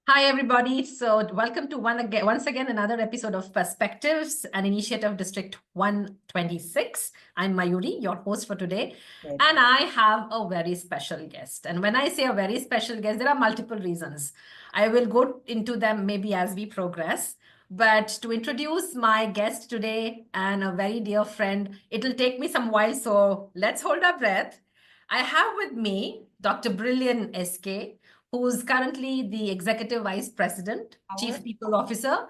Hi, everybody. So welcome to once again another episode of Perspectives, an initiative of District 126. I'm Mayuri, your host for today, and I have a very special guest. And when I say a very special guest, there are multiple reasons. I will go into them maybe as we progress. But to introduce my guest today and a very dear friend, it'll take me some while, so let's hold our breath. I have with me Dr. Brillian SK, who's currently the Executive Vice President, Chief People Officer,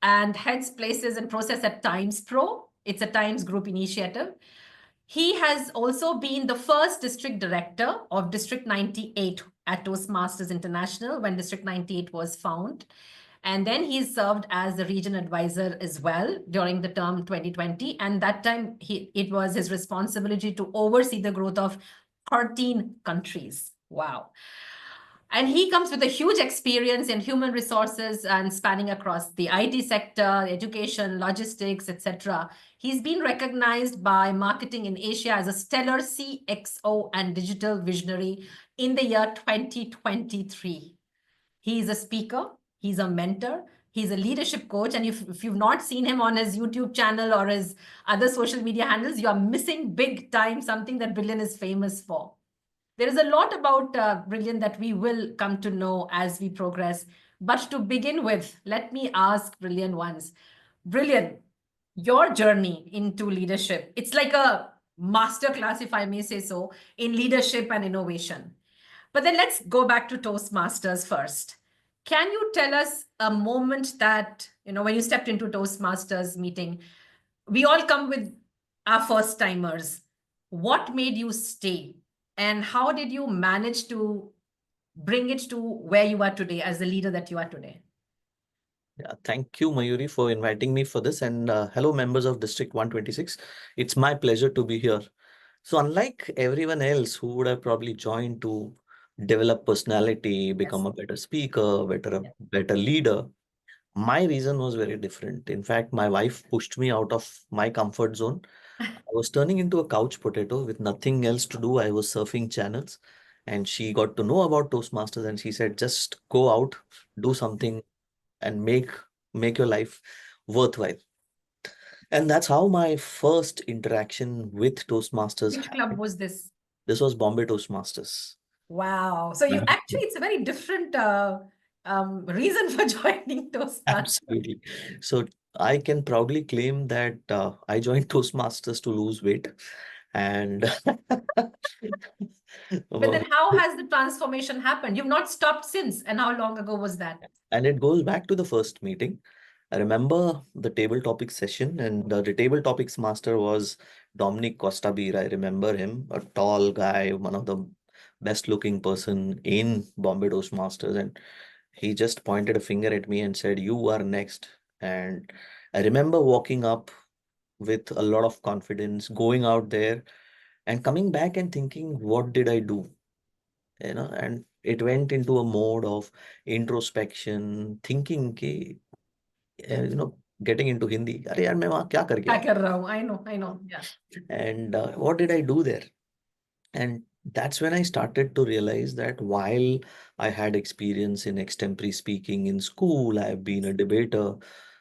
and heads places and process at Times Pro. It's a Times Group initiative. He has also been the first district director of District 98 at Toastmasters International when District 98 was found. And then he served as the region advisor as well during the term 2020. And that time, it was his responsibility to oversee the growth of 13 countries. Wow. And he comes with a huge experience in human resources and spanning across the IT sector, education, logistics, etc. He's been recognized by Marketing in Asia as a stellar CXO and digital visionary in the year 2023. He is a speaker, he's a mentor, he's a leadership coach. And if you've not seen him on his YouTube channel or his other social media handles, you are missing big time something that Brillian is famous for. There is a lot about Brillian that we will come to know as we progress. But to begin with, let me ask Brillian once. Brillian, your journey into leadership, it's like a master class, if I may say so, in leadership and innovation. But then let's go back to Toastmasters first. Can you tell us a moment that, when you stepped into Toastmasters meeting, we all come with our first timers. What made you stay? And how did you manage to bring it to where you are today as the leader that you are today? Yeah, thank you, Mayuri, for inviting me for this. And hello, members of District 126. It's my pleasure to be here. So, unlike everyone else who would have probably joined to develop personality, become a better speaker, better leader, my reason was very different. In fact, my wife pushed me out of my comfort zone. I was turning into a couch potato with nothing else to do. I was surfing channels, and she got to know about Toastmasters, and she said, just go out, do something and make your life worthwhile. And that's how my first interaction with Toastmasters Which club happened. was this? This was Bombay Toastmasters. Wow. So you actually, it's a very different reason for joining Toastmasters. Absolutely. So I can proudly claim that I joined Toastmasters to lose weight. And But then how has the transformation happened? You've not stopped since. And how long ago was that? and it goes back to the first meeting. I remember the table topics session, and the table topics master was Dominic Costabir. I remember him, a tall guy, one of the best looking person in Bombay Toastmasters. And he just pointed a finger at me and said, "You are next." And I remember walking up with a lot of confidence, going out there and coming back and thinking, what did I do? And it went into a mode of introspection, thinking, getting into Hindi. अरे यार मैं वहाँ क्या कर क्या गया? कर रहा हूँ? I know. Yeah. And what did I do there? And that's when I started to realize that while I had experience in extempore speaking in school, I have been a debater,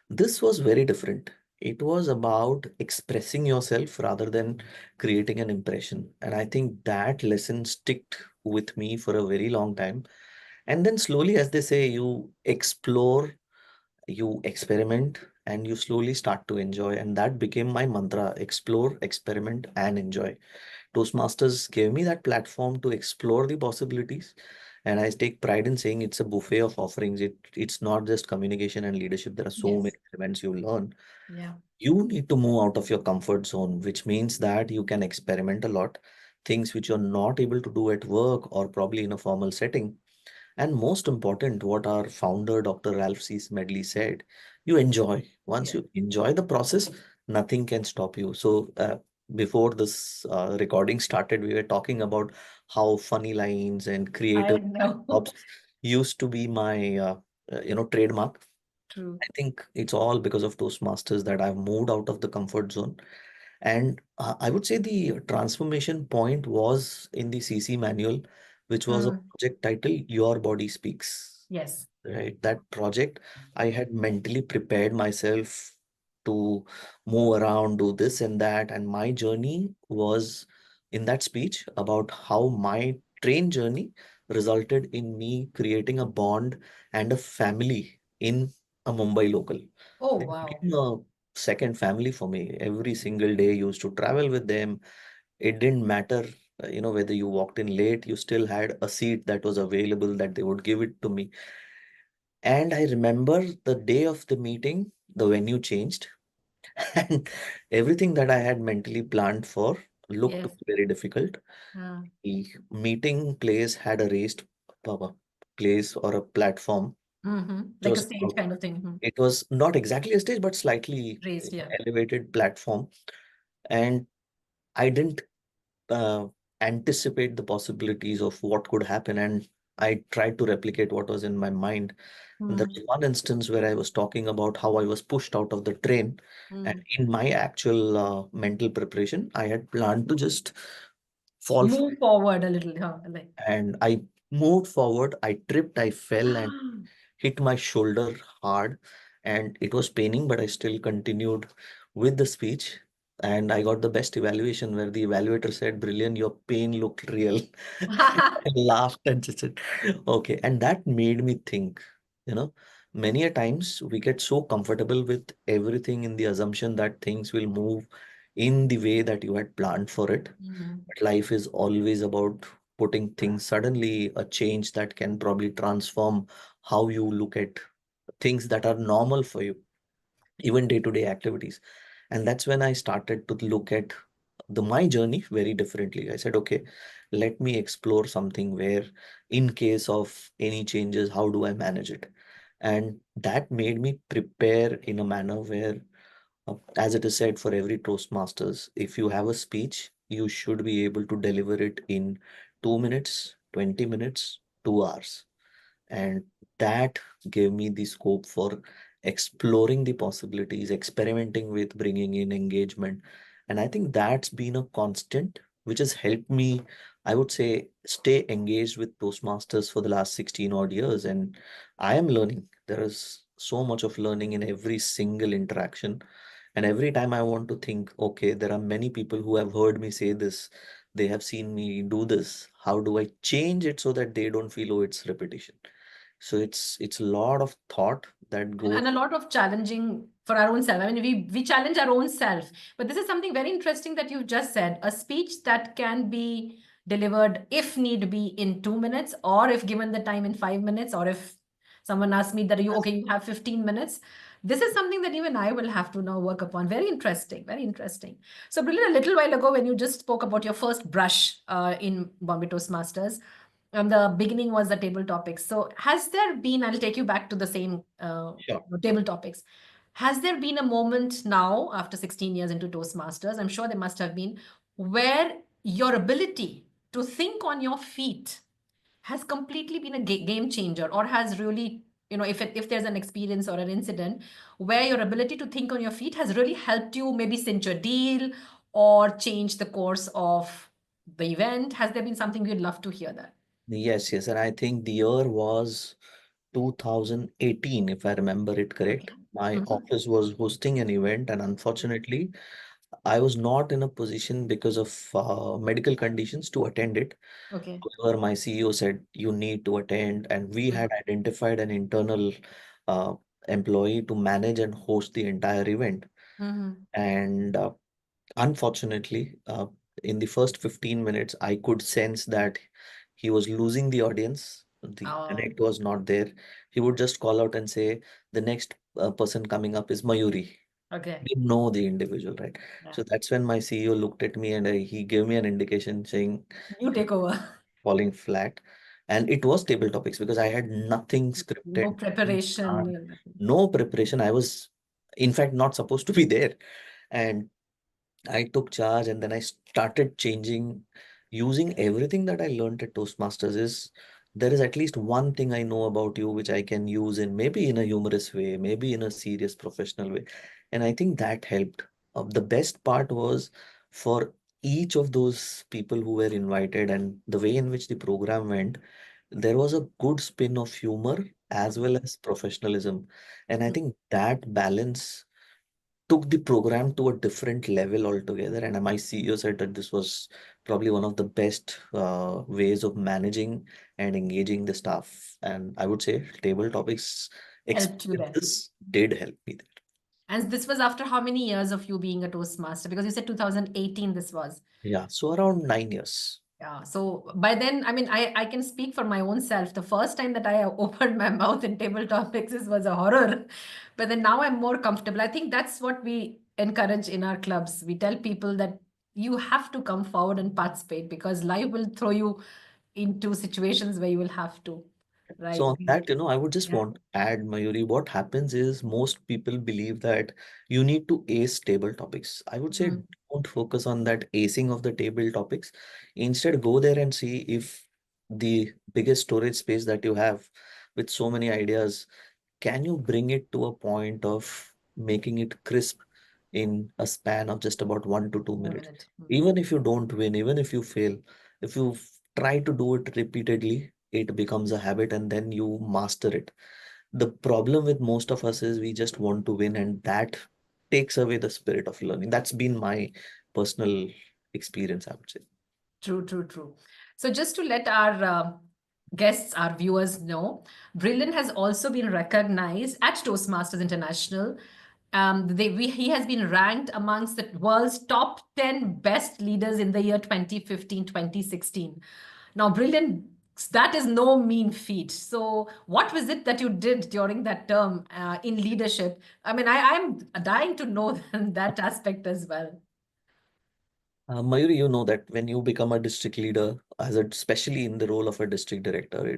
this was very different. It was about expressing yourself rather than creating an impression. And I think that lesson sticked with me for a very long time. And then slowly, as they say, you explore, you experiment, and you slowly start to enjoy. And that became my mantra: explore, experiment, and enjoy. Toastmasters gave me that platform to explore the possibilities. And I take pride in saying it's a buffet of offerings. It's not just communication and leadership. There are so Yes. many elements you learn. Yeah. You need to move out of your comfort zone, which means that you can experiment a lot, things which you're not able to do at work or probably in a formal setting. And most important, what our founder, Dr. Ralph C. Smedley said, you enjoy. Once Yeah. you enjoy the process, nothing can stop you. So before this recording started, we were talking about how funny lines and I creative know. jobs used to be my, trademark. True. I think it's all because of Toastmasters that I've moved out of the comfort zone. And I would say the transformation point was in the CC manual, which was a Mm. project title, Your Body Speaks. Yes. right? That project, I had mentally prepared myself to move around, do this and that. And my journey was in that speech about how my train journey resulted in me creating a bond and a family in a Mumbai local. Oh, It wow. became a second family for me. Every single day, used to travel with them. It didn't matter, whether you walked in late, you still had a seat that was available that they would give it to me. And I remember the day of the meeting, the venue changed, and everything that I had mentally planned for looked to Yes. be very difficult. Uh, The meeting place had a raised place or a platform, which Like a was stage kind of thing. it was not exactly a stage, but slightly Raised, yeah. elevated platform. And I didn't uh, anticipate the possibilities of what could happen, and I tried to replicate what was in my mind. And there was Mm, one instance where I was talking about how I was pushed out of the train. And mm. in my actual mental preparation, I had planned to just fall Move forward a little, huh? Like, and I moved forward. I tripped, I fell and hit my shoulder hard, and it was paining, but I still continued with the speech. And I got the best evaluation where the evaluator said, Brilliant, your pain looked real. I laughed and just said, okay. And that made me think, you know, many a times we get so comfortable with everything in the assumption that things will move in the way that you had planned for it. Mm, But life is always about putting things suddenly, a change that can probably transform how you look at things that are normal for you, even day-to-day activities. And that's when I started to look at my journey very differently. I said, okay, let me explore something where in case of any changes, how do I manage it? And that made me prepare in a manner where, as it is said, for every Toastmasters, if you have a speech, you should be able to deliver it in 2 minutes, 20 minutes, 2 hours. And that gave me the scope for exploring the possibilities, experimenting with bringing in engagement. And I think that's been a constant, which has helped me, I would say, stay engaged with Toastmasters for the last 16 odd years. And I am learning. There is so much of learning in every single interaction. And every time I want to think, okay, there are many people who have heard me say this, they have seen me do this. How do I change it so that they don't feel, oh, it's repetition? So it's a lot of thought that goes. and a lot of challenging for our own self. I mean, we challenge our own self. But this is something very interesting that you've just said. A speech that can be delivered, if need be, in 2 minutes, or if given the time in 5 minutes, or if someone asks me that you have 15 minutes. This is something that even I will have to now work upon. Very interesting, very interesting. So, Brilliant, a little while ago, when you just spoke about your first brush in Bombay Toastmasters, the beginning was the table topics. So has there been, I'll take you back to the same Sure. table topics. Has there been a moment now, after 16 years into Toastmasters, I'm sure there must have been, where your ability to think on your feet has completely been a game changer, or has really, if there's an experience or an incident where your ability to think on your feet has really helped you maybe cinch a deal or change the course of the event? Has there been something? We'd love to hear that. Yes, yes. And I think the year was 2018, if I remember it correct. Okay. My Mhm. office was hosting an event, and unfortunately, I was not in a position because of medical conditions to attend it. Okay. However, my CEO said you need to attend, and we Mm. had identified an internal uh, employee to manage and host the entire event. Mhm. And unfortunately, in the first 15 minutes, I could sense that he was losing the audience. The Oh, connect was not there. He would just call out and say, the next person coming up is Mayuri. okay. Didn't know the individual, right? Yeah. So that's when my CEO looked at me and he gave me an indication saying, You take over. falling flat. And it was table topics because I had nothing scripted, No nothing preparation. planned, No nothing. no preparation. I was, in fact, not supposed to be there. And I took charge and then I started changing, using everything that I learned at Toastmasters is there is at least one thing I know about you which I can use in maybe in a humorous way, maybe in a serious professional way. And I think that helped. The best part was for each of those people who were invited and the way in which the program went, there was a good spin of humor as well as professionalism. And I think that balance took the program to a different level altogether. And my CEO said that this was probably one of the best ways of managing and engaging the staff. And I would say table topics Helped you there. experiences did help me there. And this was after how many years of you being a Toastmaster? Because you said 2018 this was. Yeah, so around 9 years. Yeah. So by then, I mean, I can speak for my own self. The first time that I opened my mouth in table topics was a horror. But then now I'm more comfortable. I think that's what we encourage in our clubs. We tell people that you have to come forward and participate because life will throw you into situations where you will have to, So right? on that, I would just Yeah. want to add, Mayuri, what happens is most people believe that you need to ace table topics. I would say Mm, don't focus on that acing of the table topics. Instead, go there and see if the biggest storage space that you have with so many ideas, can you bring it to a point of making it crisp in a span of just about 1 to 2 minutes? minute. Even if you don't win, even if you fail, if you try to do it repeatedly, it becomes a habit and then you master it. The problem with most of us is we just want to win, and that takes away the spirit of learning. That's been my personal experience, I would say. True, true, true. So just to let our guests, our viewers know, Brillian has also been recognized at Toastmasters International. He has been ranked amongst the world's top 10 best leaders in the year 2015, 2016. Now, Brilliant, that is no mean feat. So what was it that you did during that term in leadership? I mean, I'm dying to know that aspect as well. Mayuri, you know that when you become a district leader, especially in the role of a district director,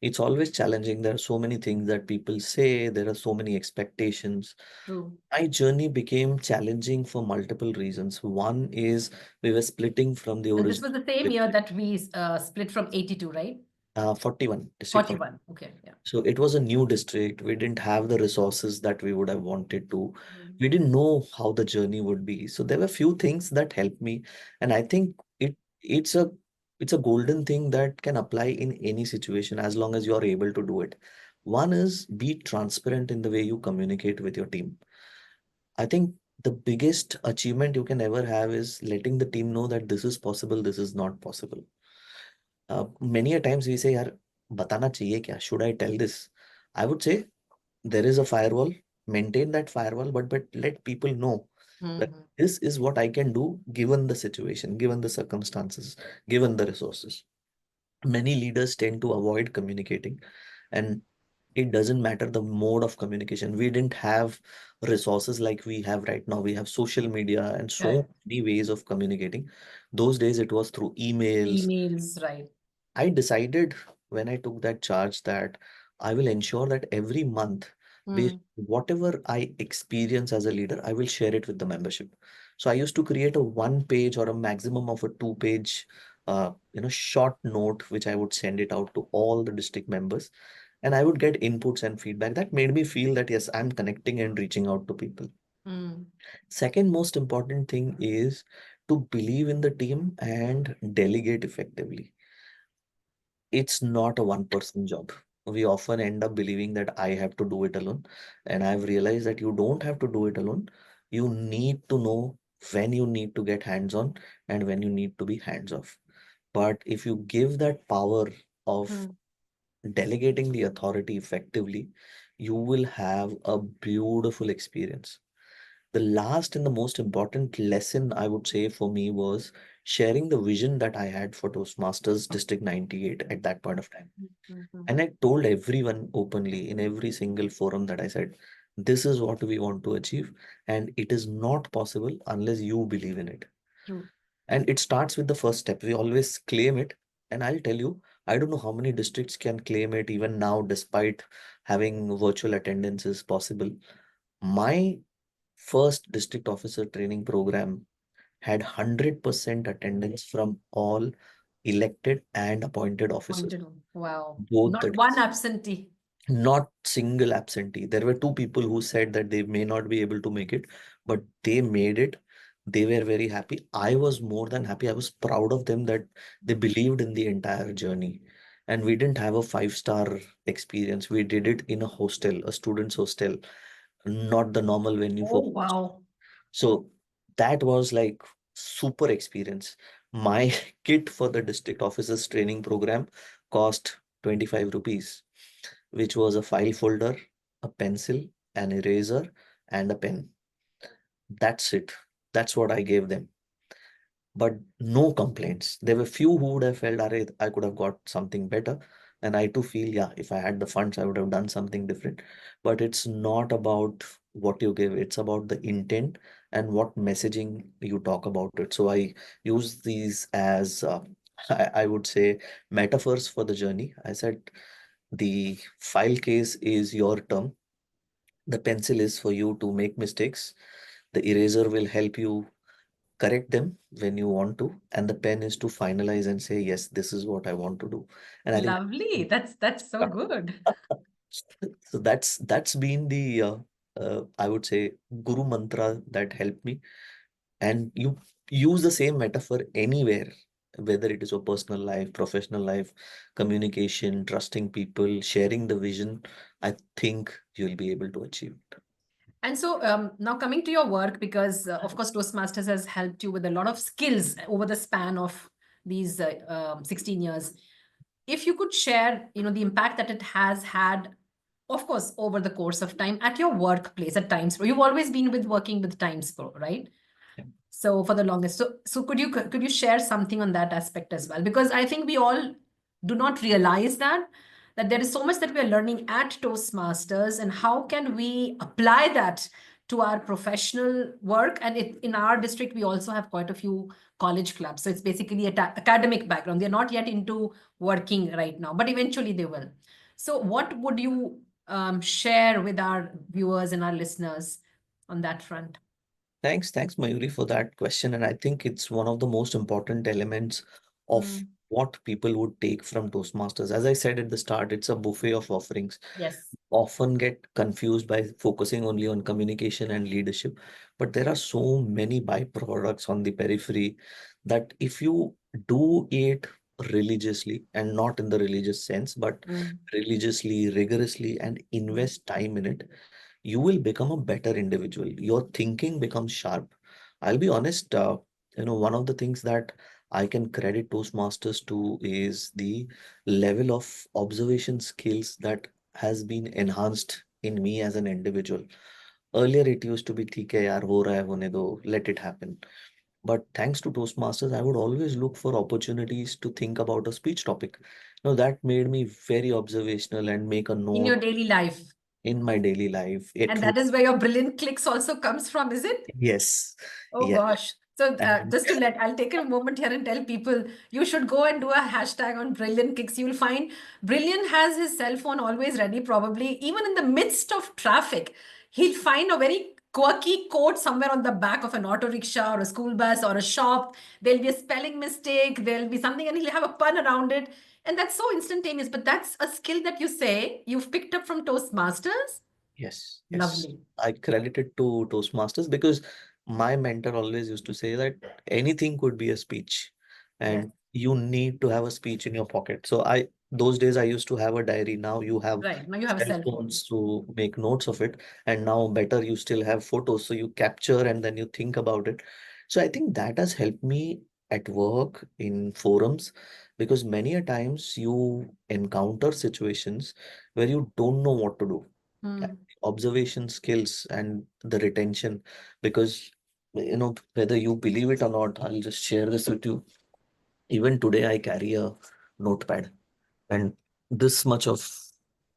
it's always challenging. There are so many things that people say. There are so many expectations. True. My journey became challenging for multiple reasons. One is we were splitting from the And this original was the same year that we split from 82, right? 41 district 40. 41. Okay. Yeah. So it was a new district. We didn't have the resources that we would have wanted to. Mm. We didn't know how the journey would be. So there were few things that helped me. And I think it's a it's a golden thing that can apply in any situation as long as you are able to do it. One is be transparent in the way you communicate with your team. I think the biggest achievement you can ever have is letting the team know that this is possible, this is not possible. Many a times we say, यार बताना चाहिए क्या? Should I tell this? I would say there is a firewall, maintain that firewall, but let people know that Mhm. this is what I can do given the situation, given the circumstances, given the resources. Many leaders tend to avoid communicating, and it doesn't matter the mode of communication. We didn't have resources like we have right now. We have social media and so Correct. many ways of communicating. Those days it was through emails. Emails, right. I decided when I took that charge that I will ensure that every month, Mm. whatever I experience as a leader, I will share it with the membership. So I used to create a 1 page or a maximum of a 2 page, short note, which I would send it out to all the district members, and I would get inputs and feedback. That made me feel that yes, I'm connecting and reaching out to people. Mm. Second most important thing is to believe in the team and delegate effectively. It's not a one-person job. We often end up believing that I have to do it alone. And I've realized that you don't have to do it alone. You need to know when you need to get hands-on and when you need to be hands-off. But if you give that power of Mm. delegating the authority effectively, you will have a beautiful experience. The last and the most important lesson I would say for me was sharing the vision that I had for Toastmasters District 98 at that point of time. Mhm. And I told everyone openly in every single forum that I said, this is what we want to achieve, and it is not possible unless you believe in it. True. And it starts with the first step. We always claim it. And I'll tell you, I don't know how many districts can claim it even now, despite having virtual attendance is possible. My first district officer training program had 100% attendance from all elected and appointed officers, Pointed. Wow. both Not the one days. absentee. Not single absentee. There were two people who said that they may not be able to make it, but they made it. They were very happy. I was more than happy. I was proud of them that they believed in the entire journey. And we didn't have a 5-star experience. We did it in a hostel, a student's hostel, not the normal venue Oh, for. wow. So that was like super experience. My kit for the district officers training program cost 25 rupees, which was a file folder, a pencil, an eraser, and a pen. That's it. That's what I gave them. But no complaints. There were few who would have felt, "Arey, I could have got something better." And I too feel, yeah, if I had the funds, I would have done something different. But it's not about what you give, it's about the intent and what messaging you talk about it. So I use these as, I would say, metaphors for the journey. I said, the file case is your term, the pencil is for you to make mistakes, the eraser will help you correct them when you want to, and the pen is to finalize and say, yes, this is what I want to do. And I think Lovely. That's so good. so that's been the I would say guru mantra that helped me. And you use the same metaphor anywhere, whether it is your personal life, professional life, communication, trusting people, sharing the vision. I think you'll be able to achieve it. And so now coming to your work, because of course Toastmasters has helped you with a lot of skills over the span of these 16 years. If you could share, the impact that it has had, of course, over the course of time at your workplace at Times Pro. You've always been working with Times Pro, right? Yeah. So for the longest. So could you share something on that aspect as well? Because I think we all do not realize that there is so much that we are learning at Toastmasters, and how can we apply that to our professional work? And in our district, we also have quite a few college clubs. So it's basically a academic background. They're not yet into working right now, but eventually they will. So what would you share with our viewers and our listeners on that front? Thanks, Mayuri, for that question. And I think it's one of the most important elements of Mm, what people would take from Toastmasters. As I said at the start, it's a buffet of offerings. yes. Often get confused by focusing only on communication and leadership. But there are so many byproducts on the periphery that if you do it religiously, and not in the religious sense, but Mm. religiously, rigorously, and invest time in it, you will become a better individual. Your thinking becomes sharp. I'll be honest, one of the things that I can credit Toastmasters to is the level of observation skills that has been enhanced in me as an individual. Earlier, it used to be, "ठीक है यार, हो रहा है, होने दो, let it happen." But thanks to Toastmasters, I would always look for opportunities to think about a speech topic. That made me very observational and make a In your note daily life. in my daily life. It And would, that is where your brilliant clicks also comes from, is it? yes, Oh yes. gosh. So And just to I'll take a moment here and tell people, you should go and do a hashtag on Brilliant Kicks. You'll find Brilliant has his cell phone always ready, probably even in the midst of traffic. He'll find a very quirky quote somewhere on the back of an auto rickshaw or a school bus or a shop. There'll be a spelling mistake, there'll be something, and he'll have a pun around it. And that's so instantaneous. But that's a skill that you say you've picked up from Toastmasters. yes, Lovely. I credit it to Toastmasters because my mentor always used to say that anything could be a speech Yes. and you need to have a speech in your pocket. So those days I used to have a diary. Now you have Right. Now you have a cell cell phone. phones to make notes of it. And now better, you still have photos. So you capture and then you think about it. So I think that has helped me at work in forums because many a times you encounter situations where you don't know what to do. Hmm. Observation skills and the retention, because whether you believe it or not, I'll just share this with you. Even today I carry a notepad, and this much of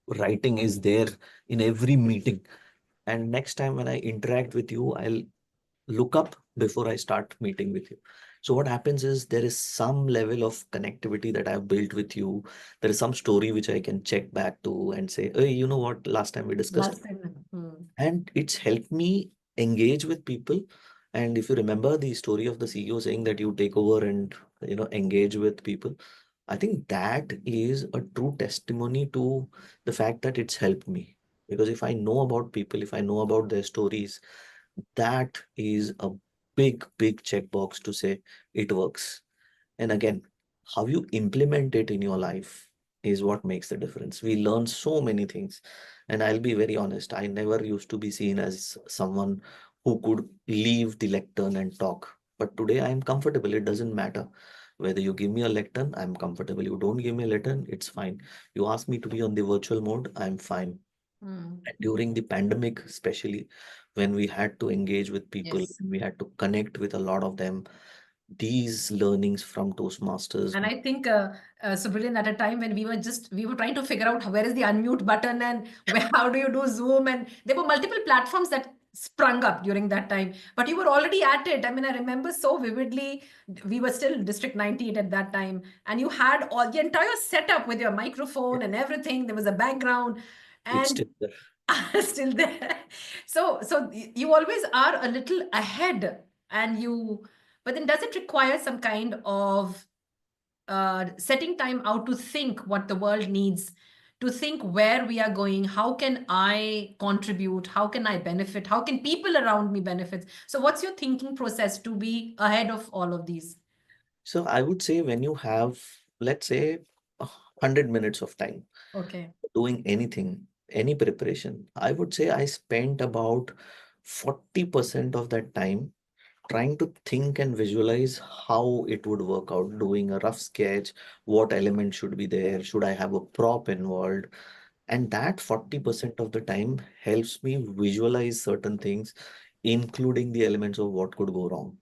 writing is there in every meeting. And next time when I interact with you, I'll look up before I start meeting with you. So what happens is there is some level of connectivity that I've built with you. There is some story which I can check back to and say, hey, you know what, last time we discussed. Last time. Hmm. And it's helped me engage with people. And if you remember the story of the CEO saying that you take over and engage with people, I think that is a true testimony to the fact that it's helped me. Because if I know about people, if I know about their stories, that is a big checkbox to say it works. And again, how you implement it in your life is what makes the difference. We learn so many things. And I'll be very honest, I never used to be seen as someone who could leave the lectern and talk. But today I'm comfortable. It doesn't matter. Whether you give me a lectern, I'm comfortable. You don't give me a lectern, it's fine. You ask me to be on the virtual mode, I'm fine. Mm. And during the pandemic, especially when we had to engage with people, Yes. we had to connect with a lot of them, these learnings from Toastmasters. And I think, so Brilliant, at a time when we were trying to figure out where is the unmute button and how do you do Zoom? And there were multiple platforms that sprung up during that time, but you were already at it. I mean, I remember so vividly, we were still District 98 at that time, and you had all the entire setup with your microphone and everything. There was a background It's and still there. still there. So you always are a little ahead but then does it require some kind of setting time out to think what the world needs, to think where we are going, how can I contribute, how can I benefit, how can people around me benefit? So what's your thinking process to be ahead of all of these? So I would say when you have, let's say, 100 minutes of time Okay. doing anything, any preparation, I would say I spent about 40% of that time trying to think and visualize how it would work out, doing a rough sketch, what element should be there, should I have a prop involved? And that 40% of the time helps me visualize certain things, including the elements of what could go wrong.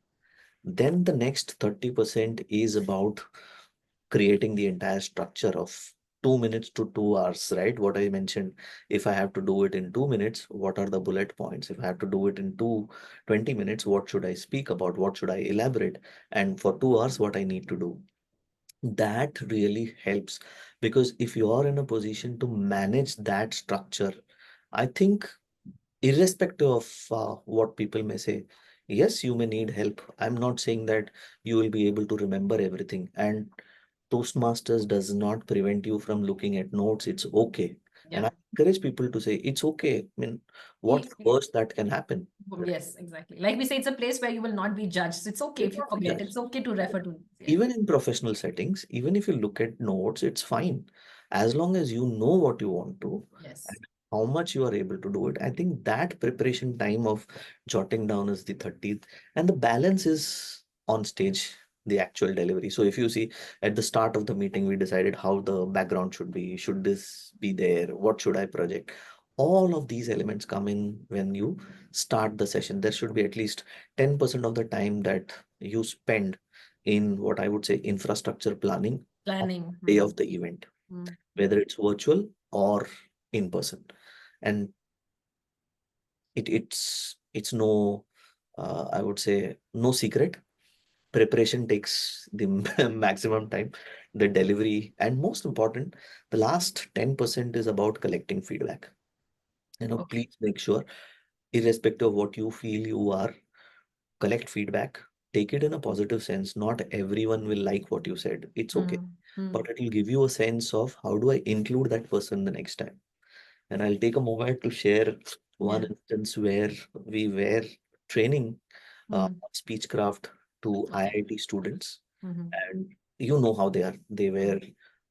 Then the next 30% is about creating the entire structure of 2 minutes to 2 hours, right? What I mentioned, if I have to do it in 2 minutes, what are the bullet points? If I have to do it in 20 minutes, what should I speak about? What should I elaborate? And for 2 hours, what I need to do? That really helps, because if you are in a position to manage that structure, I think irrespective of what people may say, yes, you may need help. I'm not saying that you will be able to remember everything. And Toastmasters does not prevent you from looking at notes. It's okay. And Yeah. I encourage people to say, it's okay. I mean, what's the worst that can happen? Yes, exactly. Like we say, it's a place where you will not be judged. So it's okay You'll if you not be forget. judged. It's okay to refer to. Yeah. Even in professional settings, even if you look at notes, it's fine. As long as you know what you want to Yes. and how much you are able to do it. I think that preparation time of jotting down is the 30th, and the balance is on stage, the actual delivery. So if you see at the start of the meeting, we decided how the background should be, should this be there, what should I project? All of these elements come in when you start the session. There should be at least 10% of the time that you spend in what I would say infrastructure planning on Planning. the day of the event, Mm. whether it's virtual or in person. And it's no I would say no secret. Preparation takes the maximum time, the delivery, and most important, the last 10% is about collecting feedback. Okay. Please make sure, irrespective of what you feel you are, collect feedback, take it in a positive sense. Not everyone will like what you said. It's okay. Mm. Mm. But it will give you a sense of how do I include that person the next time. And I'll take a moment to share one Yeah. instance where we were training Mm. speechcraft to Okay. IIT students. Mhm. And you know how they are. They were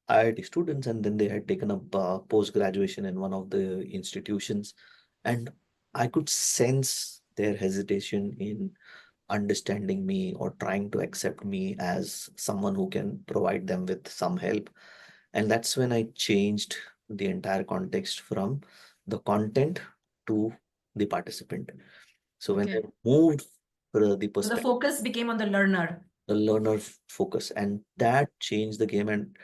IIT students and then they had taken up post graduation in one of the institutions. And I could sense their hesitation in understanding me or trying to accept me as someone who can provide them with some help. And that's when I changed the entire context from the content to the participant. So when I Okay. moved the So the perspective, focus became on the learner. the learner focus, and that changed the game. And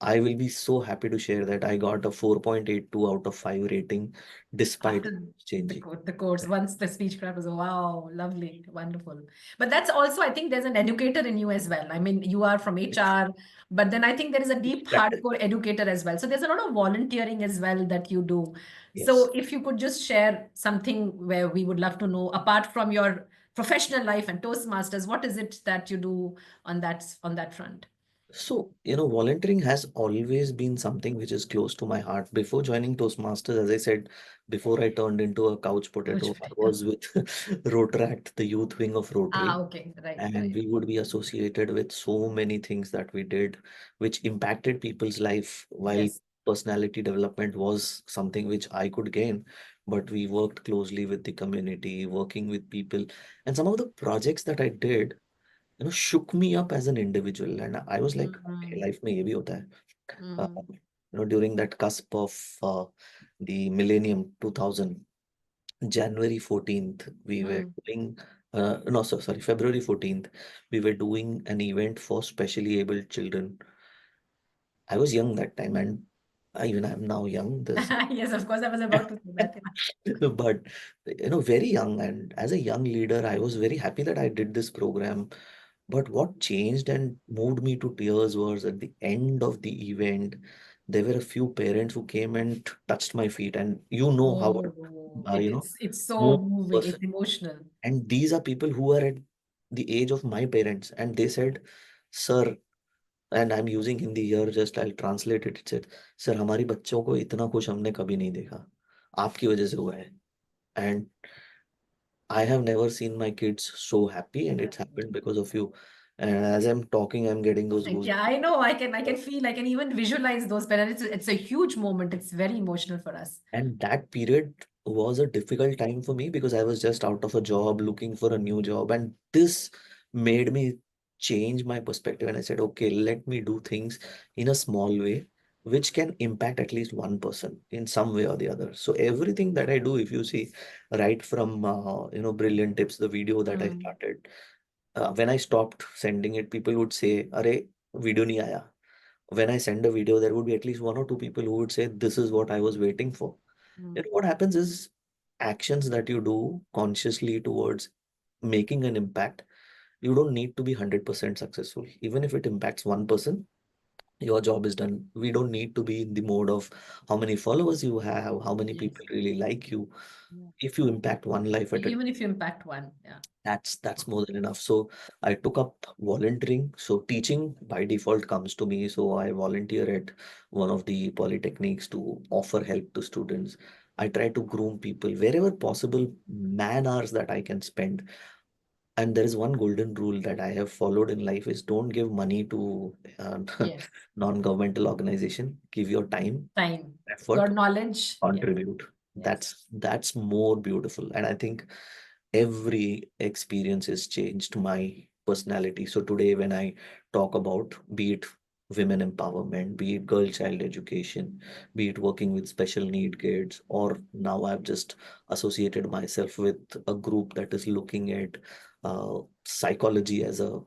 I will be so happy to share that I got a 4.82 out of 5 rating despite After changing. the course, once the speech craft was, wow, lovely, wonderful. But that's also, I think there's an educator in you as well. I mean, you are from HR, but then I think there is a deep Practice. hardcore educator as well. So there's a lot of volunteering as well that you do. Yes. So if you could just share something where we would love to know, apart from your professional life and Toastmasters, what is it that you do on that front? So, volunteering has always been something which is close to my heart. Before joining Toastmasters, as I said, before I turned into a couch Coach potato, I potato. was with Rotaract, the youth wing of Rotary. Okay, right, And right. we would be associated with so many things that we did, which impacted people's life, while Yes. personality development was something which I could gain. But we worked closely with the community, working with people. And some of the projects that I did, shook me up as an individual. And I was like, okay, Mm-hmm. life mein ye bhi hota hai. Mm-hmm. During that cusp of the millennium 2000, January 14th, we were Mm. doing, no, sorry, February 14th, we were doing an event for specially abled children. I was young that time, and even I'm now young. There's Yes, of course, I was about to say that. but very young, and as a young leader, I was very happy that I did this program. But what changed and moved me to tears was at the end of the event, there were a few parents who came and touched my feet, and how Oh, uh, you know it's so move moving. person. It's emotional. And these are people who are at the age of my parents, and they said, "Sir," and I'm using Hindi here, just I'll translate it. It said, "Sir, हमारी बच्चों को इतना खुश हमने कभी नहीं देखा. आपकी वजह से हुआ है." And I have never seen my kids so happy, and it's happened because of you. And as I'm talking, I'm getting those goosebumps. Yeah, I know. I can feel, I can even visualize those parents. It's a huge moment. It's very emotional for us. And that period was a difficult time for me because I was just out of a job, looking for a new job. And this made me change my perspective. And I said, okay, let me do things in a small way, which can impact at least one person in some way or the other. So everything that I do, if you see, right from, Brilliant Tips, the video that I Mm, started, when I stopped sending it, people would say, "Arey, video nahi aaya." When I send a video, there would be at least one or two people who would say, "This is what I was waiting for." mm. What happens is actions that you do consciously towards making an impact, you don't need to be 100% successful. Even if it impacts one person, your job is done. We don't need to be in the mode of how many followers you have, how many Yes. people really like you. Yeah. If you impact one life at a Even if you impact one. Yeah. that's more than enough. So I took up volunteering. So teaching by default comes to me. So I volunteer at one of the polytechnics to offer help to students. I try to groom people wherever possible, man hours that I can spend. And there is one golden rule that I have followed in life is don't give money to Yes. non-governmental organization. Give your time, Time. Your effort, knowledge. Yes. contribute. Yes. That's more beautiful. And I think every experience has changed my personality. So today, when I talk about, be it women empowerment, be it girl child education, be it working with special need kids, or now I've just associated myself with a group that is looking at psychology as a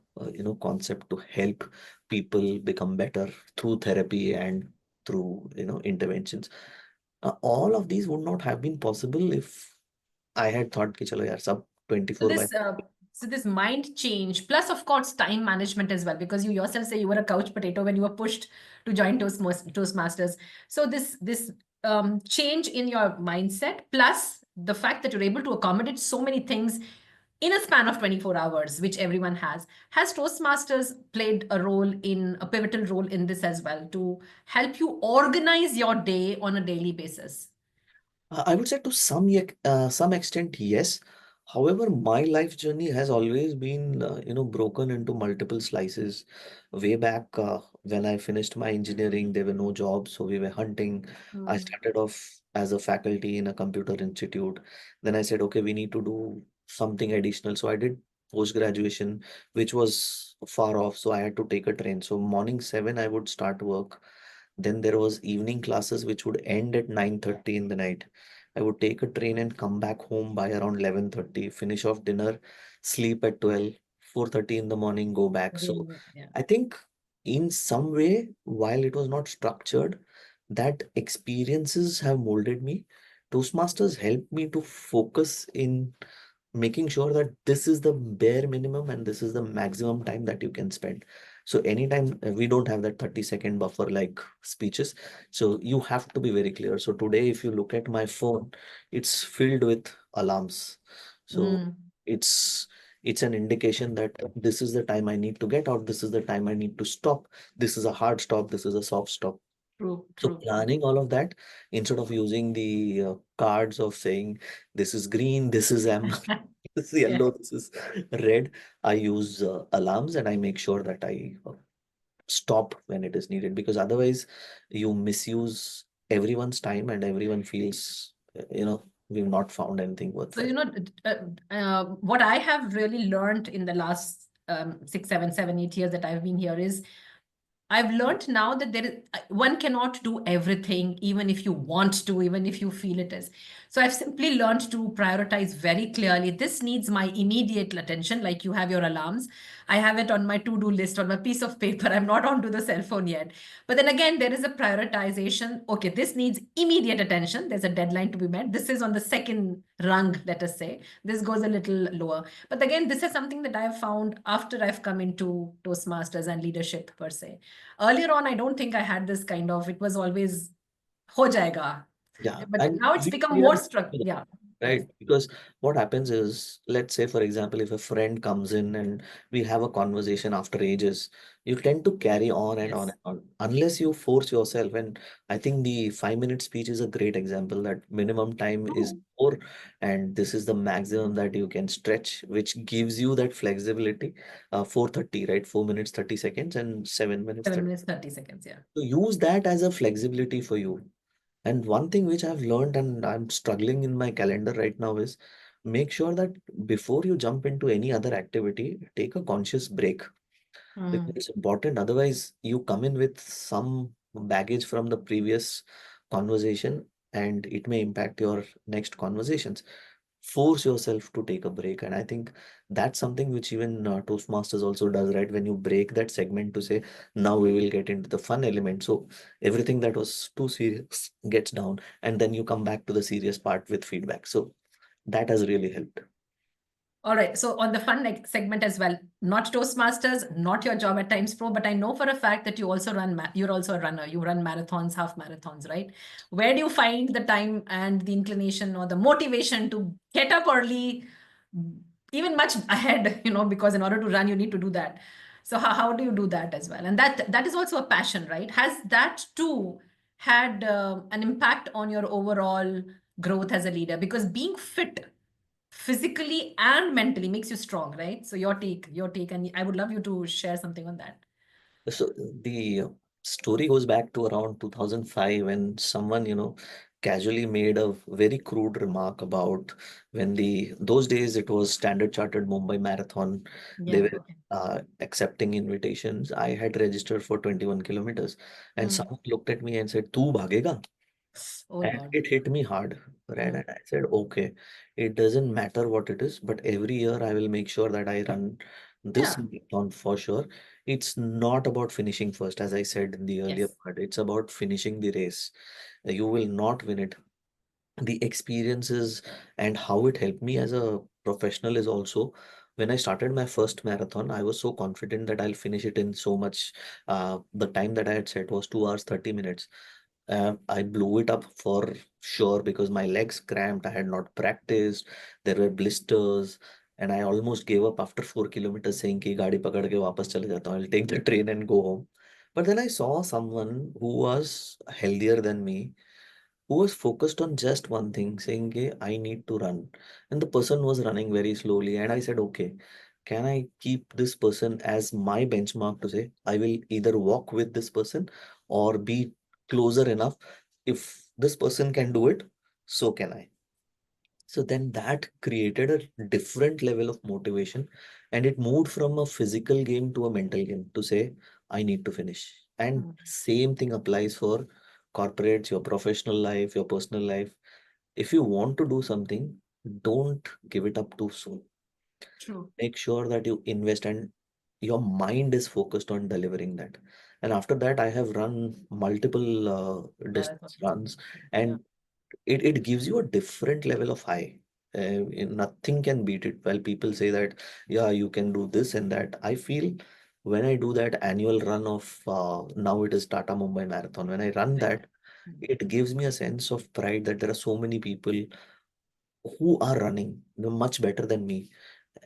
concept to help people become better through therapy and through interventions. All of these would not have been possible if I had thought कि चलो यार सब So 24 by this so this mind change, plus of course time management as well, because you yourself say you were a couch potato when you were pushed to join Toastmasters. So this change in your mindset, plus the fact that you're able to accommodate so many things in a span of 24 hours, which everyone has Toastmasters played a pivotal role in this as well to help you organize your day on a daily basis? I would say to some extent, yes. However, my life journey has always been, broken into multiple slices. Way back when I finished my engineering, there were no jobs, so we were hunting. I Hmm. started off as a faculty in a computer institute. Then I said, okay, we need to do something additional. So I did post graduation, which was far off, so I had to take a train. So morning 7, I would start work. Then there was evening classes which would end at 9:30 in the night. I would take a train and come back home by around 11:30, finish off dinner, sleep at 12, 4:30 in the morning, go back. So Again, yeah. I think in some way, while it was not structured, that experiences have molded me. Toastmasters helped me to focus in making sure that this is the bare minimum and this is the maximum time that you can spend. So anytime we don't have that 30-second buffer like speeches. So you have to be very clear. So today, if you look at my phone, it's filled with alarms. So Mm. it's It's an indication that this is the time I need to get out, this is the time I need to stop, this is a hard stop, this is a soft stop. True, So true, true. planning all of that, instead of using the cards of saying this is green, this is amber, this is Yeah. yellow, this is red, I use alarms, and I make sure that I stop when it is needed, because otherwise you misuse everyone's time and everyone feels, we've not found anything So, worthwhile. what I have really learned in the last 8 years that I've been here is I've learned now that one cannot do everything, even if you want to, even if you feel it is. So I've simply learned to prioritize very clearly. This needs my immediate attention, like you have your alarms. I have it on my to-do list on my piece of paper. I'm not onto the cell phone yet. But then again, there is a prioritization. Okay, this needs immediate attention. There's a deadline to be met. This is on the second rung, let us say. This goes a little lower. But again, this is something that I've found after I've come into Toastmasters and leadership per se. Earlier on, I don't think I had this kind of, it was always ho jayega. Yeah, But and now it's become we are more used struck. to that, Yeah. Yes. right? Because what happens is, let's say, for example, if a friend comes in and we have a conversation after ages, you tend to carry on and on Yes. and on, unless you force yourself. And I think the 5 minute speech is a great example that minimum time is True. 4, and this is the maximum that you can stretch, which gives you that flexibility. 4:30, right? 4 minutes, 30 seconds, and 7 minutes, 7 30. minutes, 30 seconds. Yeah. So use that as a flexibility for you. And one thing which I've learned and I'm struggling in my calendar right now is make sure that before you jump into any other activity, take a conscious break, because Mm. it's important. Otherwise, you come in with some baggage from the previous conversation and it may impact your next conversations. Force yourself to take a break. And I think that's something which even Toastmasters also does, right? When you break that segment to say, now we will get into the fun element. So everything that was too serious gets down, and then you come back to the serious part with feedback. So that has really helped. All right. So on the fun segment as well, not Toastmasters, not your job at Times Pro, but I know for a fact that you also you're also a runner. You run marathons, half marathons, right? Where do you find the time and the inclination or the motivation to get up early, even much ahead, because in order to run, you need to do that. So how do you do that as well? And that is also a passion, right? Has that too had an impact on your overall growth as a leader? Because being fit physically and mentally makes you strong, right? So your take, and I would love you to share something on that. So the story goes back to around 2005 when someone, casually made a very crude remark about when those days it was Standard Chartered Mumbai Marathon. They Yeah. were Okay. accepting invitations. I had registered for 21 kilometers, and Hmm. someone looked at me and said, "Tu bhagega?" Oh And Lord. it hit me hard, right? Hmm. And I said, okay, it doesn't matter what it is, but every year I will make sure that I run this Yeah. marathon for sure. It's not about finishing first, as I said in the earlier Yes. part. It's about finishing the race. You will not win it. The experiences and how it helped me as a professional is also when I started my first marathon, I was so confident that I'll finish it in so much. The time that I had set was 2 hours, 30 minutes. I blew it up for sure because my legs cramped. I had not practiced. There were blisters, and I almost gave up after 4 kilometers, saying कि गाड़ी पकड़ के वापस चले जाता हूँ. I'll take the train and go home. But then I saw someone who was healthier than me, who was focused on just one thing, saying, "Hey, I need to run." And the person was running very slowly. And I said, okay, can I keep this person as my benchmark to say, I will either walk with this person or be closer enough. If this person can do it, so can I. So then that created a different level of motivation, and it moved from a physical game to a mental game to say, I need to finish. And Hmm. same thing applies for corporates, your professional life, your personal life. If you want to do something, don't give it up too soon. True. Make sure that you invest and your mind is focused on delivering that. And after that, I have run multiple distance Marathons. runs, Yeah. and it gives you a different level of high. Nothing can beat it. While people say that, yeah, you can do this and that, I feel when I do that annual run of now it is Tata Mumbai Marathon, when I run Right. that, it gives me a sense of pride that there are so many people who are running much better than me.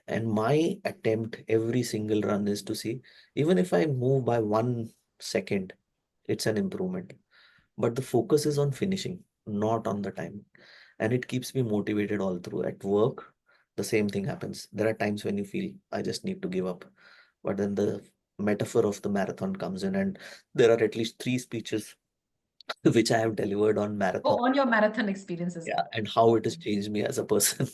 And my attempt every single run is to see, even if I move by 1 second, it's an improvement. But the focus is on finishing, not on the time. And it keeps me motivated all through. At work, the same thing happens. There are times when you feel, I just need to give up. But then the metaphor of the marathon comes in, and there are at least 3 speeches which I have delivered on marathon. Oh, on your marathon experience as Yeah, well. and how it has changed me as a person.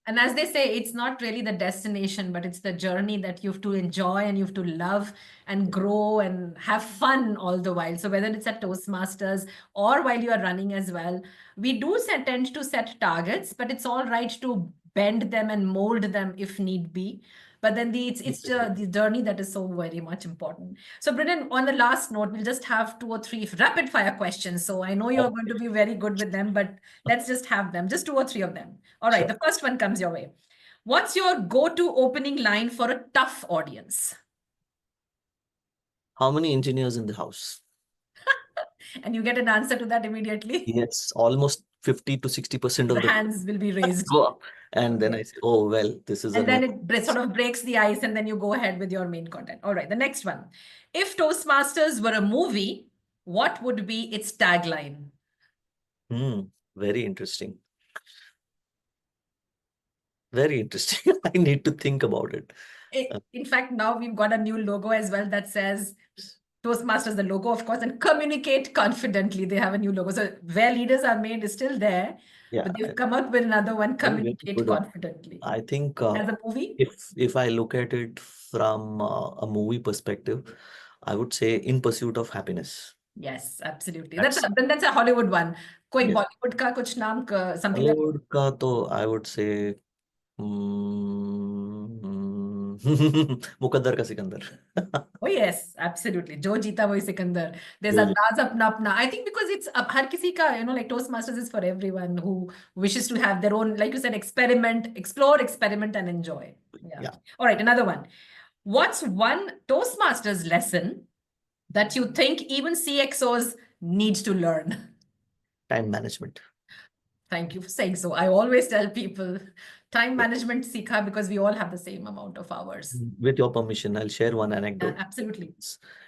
And as they say, it's not really the destination, but it's the journey that you have to enjoy and you have to love and grow and have fun all the while. So whether it's at Toastmasters or while you are running as well, we do tend to set targets, but it's all right to bend them and mold them if need be. But then the journey that is so very much important. So Brillian, on the last note, we'll just have 2 or 3 rapid fire questions. So I know you're going to be very good with them, but let's just have them, just 2 or 3 of them. All right, Sure. the first one comes your way. What's your go-to opening line for a tough audience? How many engineers in the house? And you get an answer to that immediately. Yes, almost 50 to 60% The of the hands will be raised. go up. And then I Okay. say, oh, well, this is a And no. then it sort of breaks the ice, and then you go ahead with your main content. All right, the next one. If Toastmasters were a movie, what would be its tagline? Very interesting. Very interesting. I need to think about it. In fact, now we've got a new logo as well that says Toastmasters, the logo, of course, and communicate confidently. They have a new logo. So where leaders are made is still there, Yeah, but they've come up with another one, very communicate good one. confidently. I think As a movie? if I look at it from a movie perspective, I would say In Pursuit of Happiness. Yes, absolutely. That's Then that's a Hollywood one. कोई yes. Bollywood का कुछ नाम something that. Hollywood का तो I would say मुकद्दर का Sikandar. Oh yes, absolutely. जो जीता वही सिकंदर. There's जो अंदाज अपना अपना. I think because it's हर किसी का, like Toastmasters is for everyone who wishes to have their own, like you said, experiment, explore, experiment, and enjoy. Yeah. yeah, All right, another one. What's one Toastmasters lesson that you think even CXOs need to learn? time management. Thank you for saying so. I always tell people time management sikha because we all have the same amount of hours. With your permission, I'll share one Yeah, anecdote. absolutely.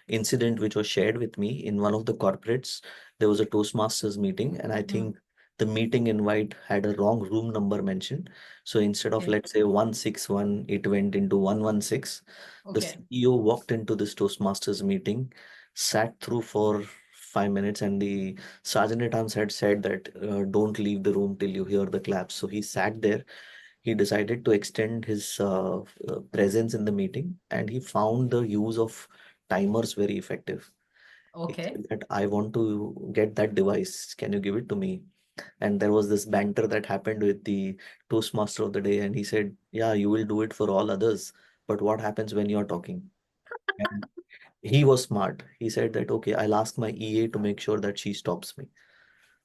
Incident which was shared with me in one of the corporates. There was a Toastmasters meeting, and I think the meeting invite had a wrong room number mentioned. So instead of, Okay. let's say, 161, it went into 116. The Okay. CEO walked into this Toastmasters meeting, sat through for 5 minutes, and the sergeant at arms had said that don't leave the room till you hear the claps. So he sat there. He decided to extend his presence in the meeting, and he found the use of timers very effective. He Okay. said that I want to get that device. Can you give it to me? And there was this banter that happened with the Toastmaster of the day, and he said, yeah, you will do it for all others, but what happens when you're talking? And he was smart. He said that, okay, I'll ask my EA to make sure that she stops me.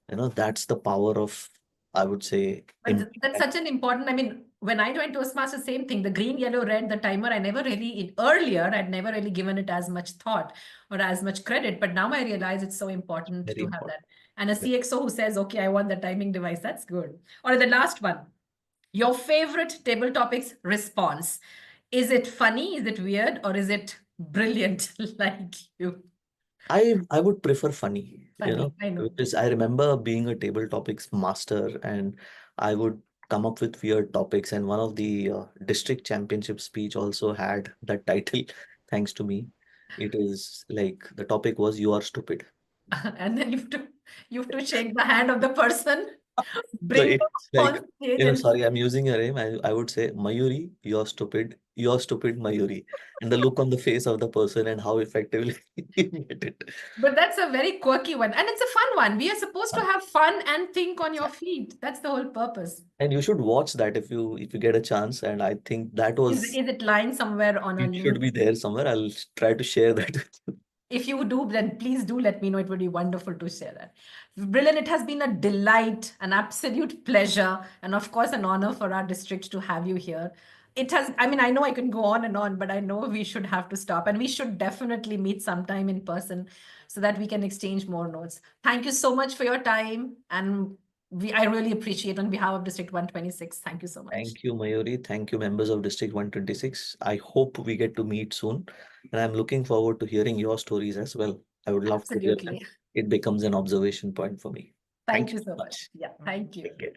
That's the power of, I would say, But that's such an important, I mean, when I joined Toastmasters, same thing, the green, yellow, red, the timer, I never really, earlier, I'd never really given it as much thought or as much credit. But now I realize it's so important very to have important. that. And a CXO who says, okay, I want the timing device, that's good. Or the last one, your favorite table topics response. Is it funny? Is it weird? Or is it brilliant like you? I would prefer funny, Funny, I know. because I remember being a table topics master, and I would come up with weird topics. And one of the district championship speech also had that title, thanks to me. It is like the topic was "You are stupid." And then you have to shake the hand of the person, So bring them it's like, on stage and sorry, I'm using your name. I would say, Mayuri, you're stupid, Mayuri. And the look on the face of the person and how effectively you get it. but that's a very quirky one. And it's a fun one. We are supposed to have fun and think on your feet. That's the whole purpose. And you should watch that if you get a chance. And I think that Is, was, is it lying somewhere on a it should link? be there somewhere. I'll try to share that with you. If you do, then please do let me know. It would be wonderful to share that. Brilliant. It has been a delight, an absolute pleasure, and of course, an honor for our district to have you here. It has, I mean, I know I can go on and on, but I know we should have to stop, and we should definitely meet sometime in person so that we can exchange more notes. Thank you so much for your time, and I really appreciate on behalf of District 126. Thank you so much. Thank you, Mayuri. Thank you, members of District 126. I hope we get to meet soon. And I'm looking forward to hearing your stories as well. I would love to hear them. Absolutely. It becomes an observation point for me. Thank you so much. Yeah, much. thank you. Take care.